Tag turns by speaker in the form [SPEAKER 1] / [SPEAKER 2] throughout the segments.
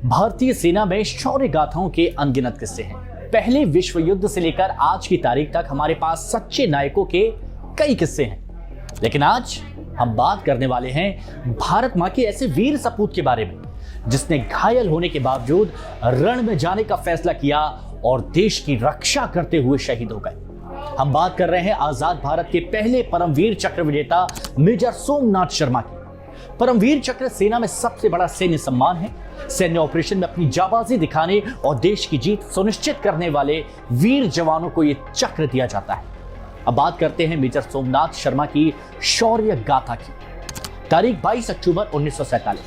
[SPEAKER 1] भारतीय सेना में शौर्य गाथाओं के अनगिनत किस्से हैं। पहले विश्व युद्ध से लेकर आज की तारीख तक हमारे पास सच्चे नायकों के कई किस्से हैं, लेकिन आज हम बात करने वाले हैं भारत मां के ऐसे वीर सपूत के बारे में जिसने घायल होने के बावजूद रण में जाने का फैसला किया और देश की रक्षा करते हुए शहीद हो गए। हम बात कर रहे हैं आजाद भारत के पहले परमवीर चक्र विजेता मेजर सोमनाथ शर्मा की। परमवीर चक्र सेना में सबसे बड़ा सैन्य सम्मान है। सैन्य ऑपरेशन में अपनी जाबाजी दिखाने और देश की जीत सुनिश्चित करने वाले वीर जवानों को यह चक्र दिया जाता है। अब बात करते हैं मेजर सोमनाथ शर्मा की शौर्य गाथा की। तारीख 22 अक्टूबर 1947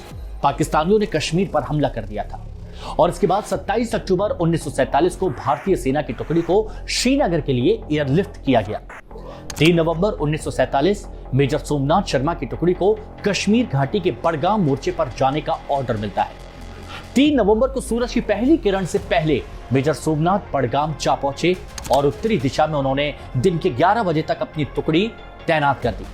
[SPEAKER 1] पाकिस्तानियों ने कश्मीर पर हमला कर दिया था और इसके बाद 27 अक्टूबर 1947 को भारतीय सेना की टुकड़ी को श्रीनगर के लिए एयरलिफ्ट किया गया। 3 नवंबर 1947 मेजर सोमनाथ शर्मा की टुकड़ी को कश्मीर घाटी के बडगाम मोर्चे पर जाने का ऑर्डर मिलता है। 3 नवंबर को सूरज की पहली किरण से पहले मेजर सोमनाथ बडगाम जा पहुंचे और उत्तरी दिशा में उन्होंने दिन के 11 बजे तक अपनी टुकड़ी तैनात कर दी।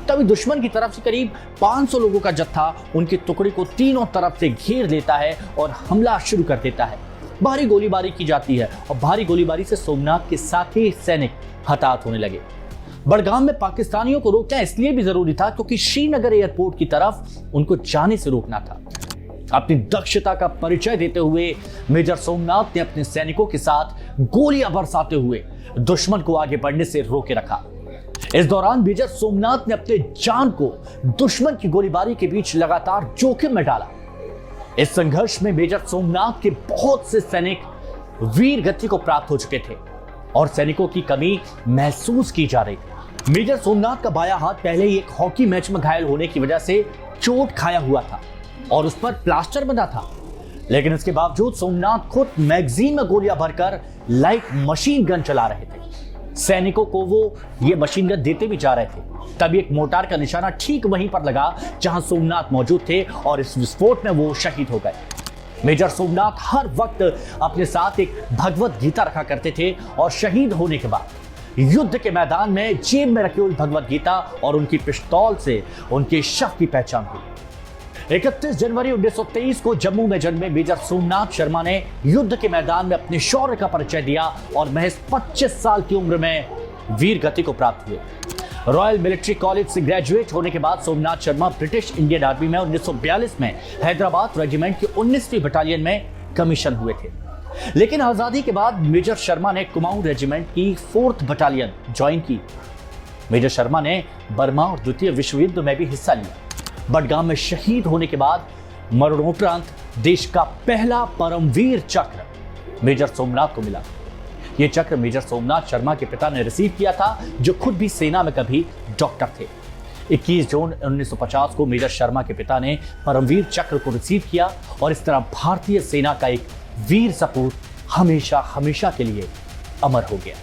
[SPEAKER 1] तभी दुश्मन की तरफ से करीब 500 लोगों का जत्था उनकी टुकड़ी को तीनों तरफ से घेर लेता है और हमला शुरू कर देता है। भारी गोलीबारी की जाती है और भारी गोलीबारी से सोमनाथ के साथी सैनिक हताहत होने लगे। बडगाम में पाकिस्तानियों को रोकना इसलिए भी जरूरी था क्योंकि श्रीनगर एयरपोर्ट की तरफ उनको जाने से रोकना था। अपनी दक्षता का परिचय देते हुए मेजर सोमनाथ ने अपने सैनिकों के साथ गोलियां बरसाते हुए दुश्मन को आगे बढ़ने से रोके रखा। इस दौरान मेजर सोमनाथ ने अपने जान को दुश्मन की गोलीबारी के बीच लगातार जोखिम में डाला। इस संघर्ष में मेजर सोमनाथ के बहुत से सैनिक वीर गति को प्राप्त हो चुके थे और सैनिकों की कमी महसूस की जा रही थी। मेजर सोमनाथ का बायां हाथ पहले ही एक हॉकी मैच में घायल होने की वजह से चोट खाया हुआ था और उस पर प्लास्टर बंधा था, लेकिन इसके बावजूद सोमनाथ खुद मैगजीन में गोलियां भरकर लाइट मशीन गन चला रहे थे। सैनिकों को वो ये मशीन गन देते भी जा रहे थे। तभी एक मोर्टार का निशाना ठीक वहीं पर लगा जहां सोमनाथ मौजूद थे और इस विस्फोट में वो शहीद हो गए। मेजर सोमनाथ हर वक्त अपने साथ एक भगवत गीता रखा करते थे और शहीद होने के बाद युद्ध के मैदान में जेब में रखी हुई भगवत गीता और उनकी पिस्तौल से उनके शव की पहचान हुई। 31 जनवरी 1923 को जम्मू में जन्मे मेजर सोमनाथ शर्मा ने युद्ध के मैदान में अपने शौर्य का परिचय दिया और महज 25 साल की उम्र में वीर गति को प्राप्त हुए। रॉयल मिलिट्री कॉलेज से ग्रेजुएट होने के बाद Somnath Sharma British Indian army में 1942 में हैदराबाद रेजिमेंट की 19वीं बटालियन में कमीशन हुए थे, लेकिन आजादी के बाद मेजर शर्मा ने कुमाऊं रेजिमेंट की 4th बटालियन ज्वाइन की। मेजर शर्मा ने बर्मा और द्वितीय विश्व युद्ध में भी हिस्सा लिया। बडगाम में शहीद होने के बाद मरणोपरांत देश का पहला परमवीर चक्र मेजर सोमनाथ को मिला। यह चक्र मेजर सोमनाथ शर्मा के पिता ने रिसीव किया था, जो खुद भी सेना में कभी डॉक्टर थे। 21 जून 1950 को मेजर शर्मा के पिता ने परमवीर चक्र को रिसीव किया और इस तरह भारतीय सेना का एक वीर सपूत हमेशा हमेशा के लिए अमर हो गया।